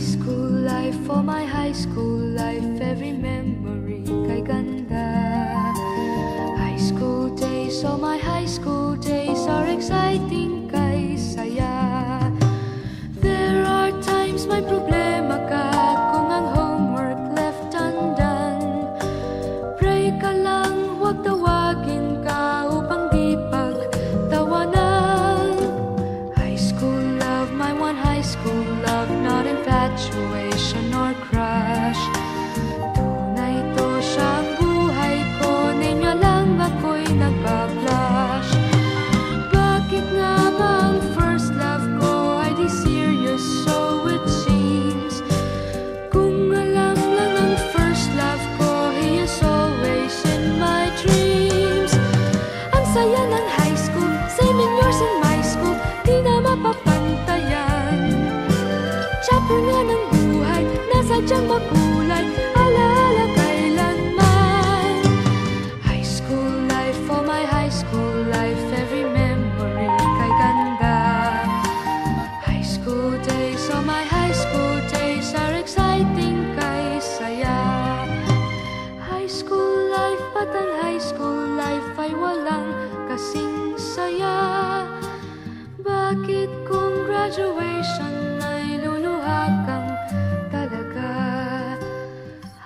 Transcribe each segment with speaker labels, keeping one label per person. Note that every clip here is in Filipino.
Speaker 1: school life, for my high school life, every memory kay ganda. High school days, oh my high school days are exciting kay saya. There are times may problema ka kung ang homework left undone. Pray ka lang, huwag tawagin ka upang di pagtawanan. High school love, my one high school love, not infatuation or crush. Tunay to siyang buhay ko, niya lang ako'y nagpa-blush. Bakit nga ba ang first love ko ay di serious, so it seems? Kung alam lang ang first love ko, he is always in my dreams. Ang saya ng high school, same in yours in my school, di na mapapantayan. Chapter nga ng buhay, nasadyang makulay, alaala kailanman. High school life, for my high school life, every memory kay ganda. High school days, oh my high school days are exciting kay saya. High school life, but ang high school life ay walang kasing saya. Bakit kung graduation ay luluha kang talaga?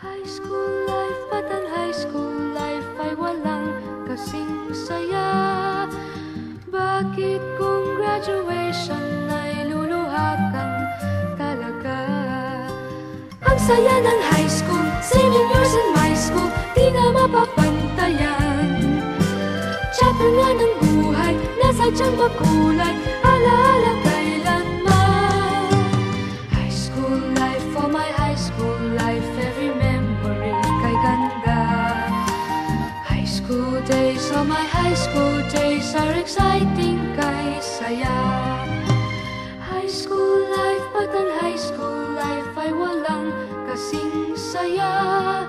Speaker 1: High school life, but ang high school life ay walang kasing saya. Bakit kung graduation ay luluha kang talaga? Ang saya ng high school, same in yours in my school, di na mapapantayan. Chapter nga ng buhay, nasadyang makulay, alaala kailanman. High school life, for my high school life, every memory kay ganda. High school days, oh my high school days are exciting kay saya. High school life, but ang high school life ay walang kasing saya.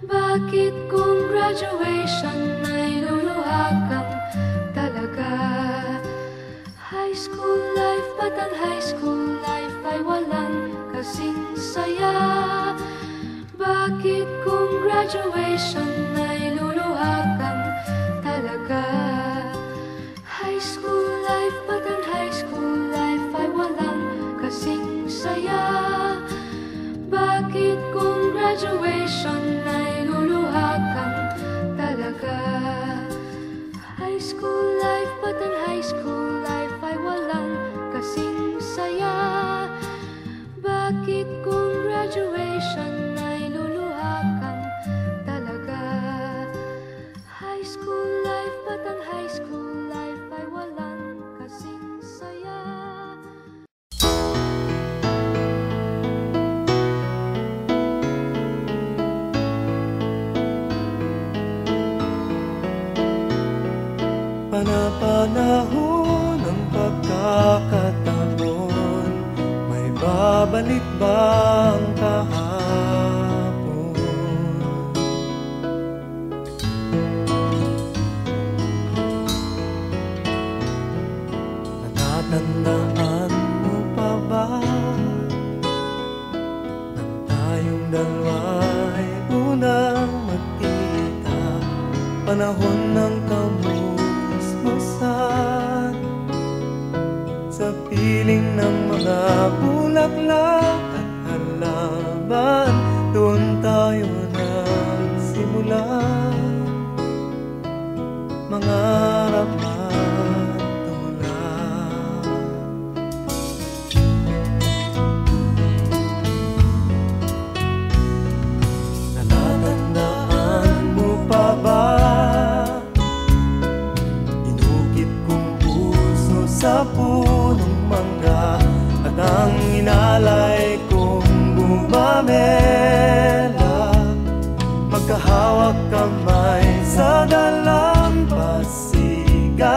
Speaker 1: Bakit kung graduation ay luluha kang talaga? High school life, but ang high school life ay walang kasing saya. Bakit kung graduation ay luluha kang talaga? High school life, but ang high school life ay walang kasing saya. Bakit kung graduation ay luluha kang talaga? High school life, but ang high school life ay walang kasing saya. Bakit kung graduation ay luluha kang talaga? High school life, but ang high school life ay walang kasing saya.
Speaker 2: Panapanahon ng pagkakataon, may babalik ba ang kahapon? Natatandaan mo pa ba nang tayong dalawa'y unang magkita? Panahon ng kamusmusan sa piling ng mga bulaklak at halaman, doon tayo nagsimula mangarap at tumulak. Natatandaan mo pa ba inukit kong puso sa punong mangga at ang inalay kong bumamela, magkahawak kamay sa dalampasigan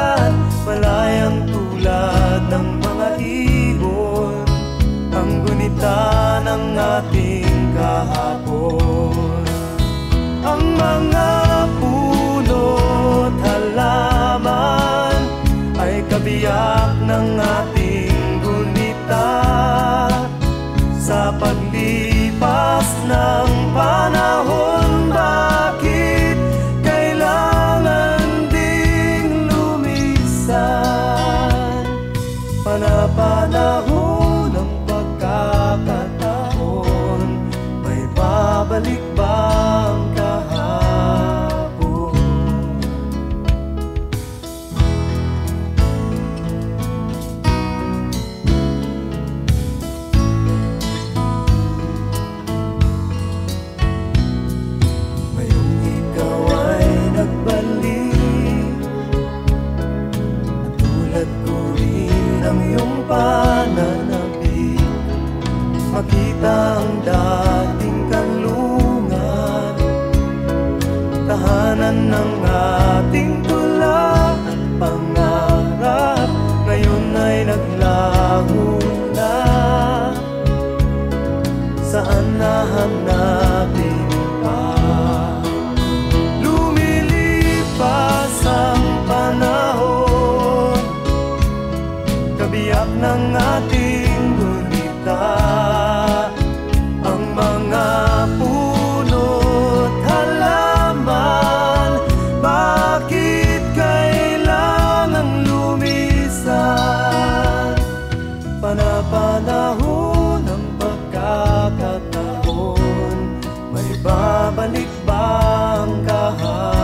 Speaker 2: makita ang dating kanlungan, tahanan ng ating tula at pangarap, ngayon ay naglaho na. Saan nahanapin pa? Lumilipas ang panahon, kabiyak ng ating gulita. Ang mga puno't halaman, bakit kailangang lumisan? Panapanahon ng pagkakataon, may babalik ba ang kahapon?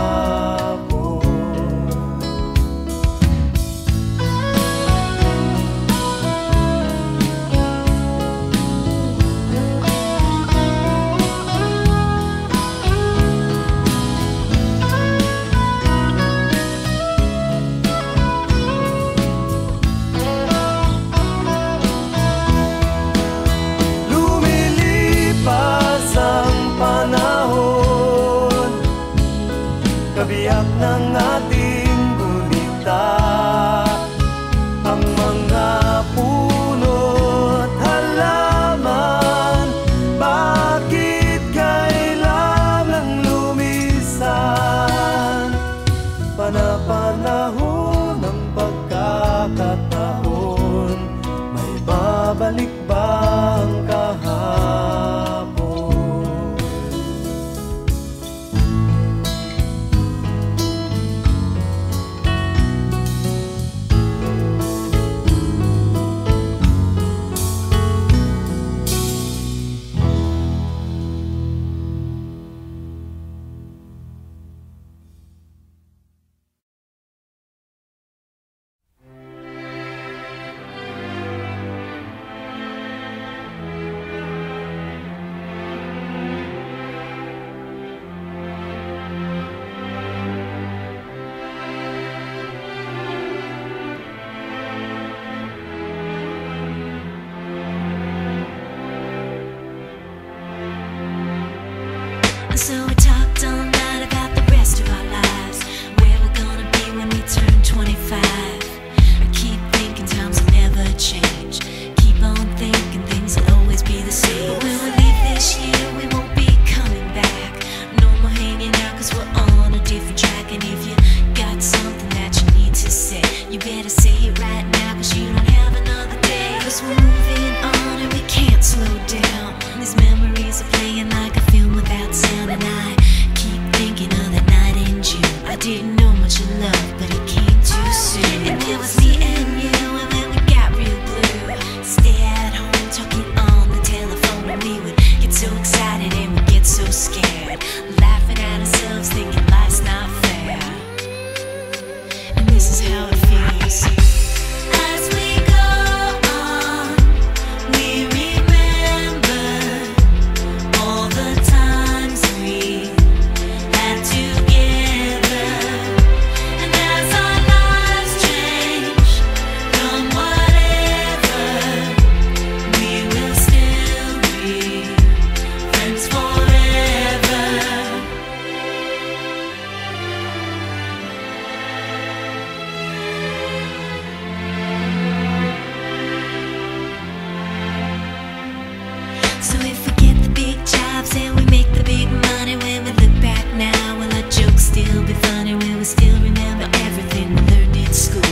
Speaker 2: Kabiyak ng ating gulita, ang mga puno't halaman, bakit kailangang lumisan? Panapanahon ng pagkakataon, may babalik ba ang kahapon?
Speaker 3: So we talked all night about the rest of our lives, where we're gonna be when we turn 25. I keep thinking times will never change, keep on thinking things will always be the same. But when we leave this year, we won't be coming back. No more hanging out, cause we're on a different track. And if you got something that you need to say, you better say it right now, cause you don't have another day. Cause we're moving on and we can't slow down. These memories are playing like a film without sound. And I keep thinking of that night in June. I didn't know much of love, but it came too soon. And it was me and you, and then we got real blue. Stay at home talking on the telephone, and we would get so excited and we'd get so scared, laughing at ourselves, thinking life's not fair. And this is how it feels. As we go on, we remember all the times we had together. And as our lives change from whatever, we will still be friends forever. So if we get the big jobs and we make the big money, when we look back now, will our jokes still be funny? Will we still remember everything we learned in school?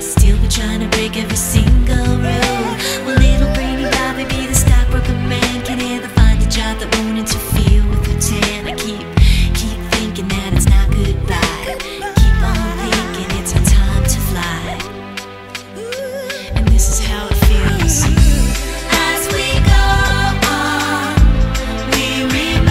Speaker 3: Still be trying to break every single rule? Will little brainy Bobby be the stockbroker man? Can he ever find a job that won't interfere with routine? I keep thinking that it's not goodbye. Keep on thinking it's our time to fly. And this is how it feels. As we go on, we remember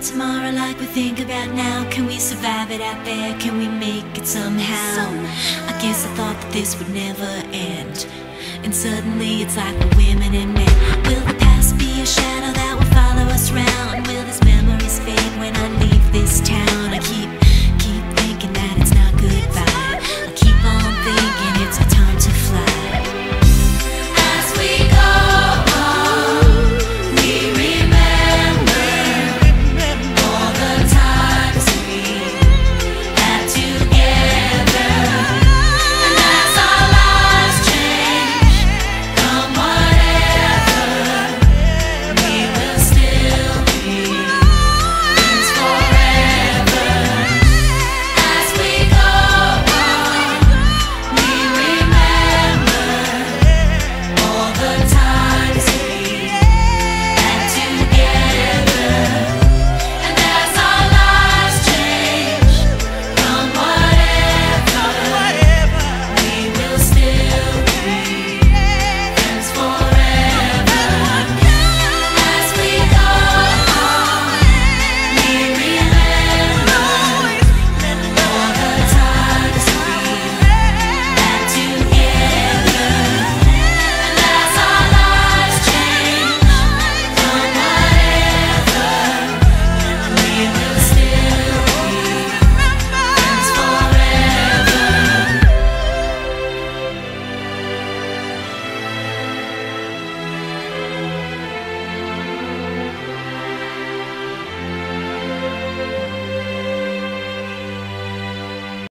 Speaker 3: about tomorrow like we think about now? Can we survive it out there? Can we make it somehow? I guess I thought that this would never end, and suddenly it's like the women and men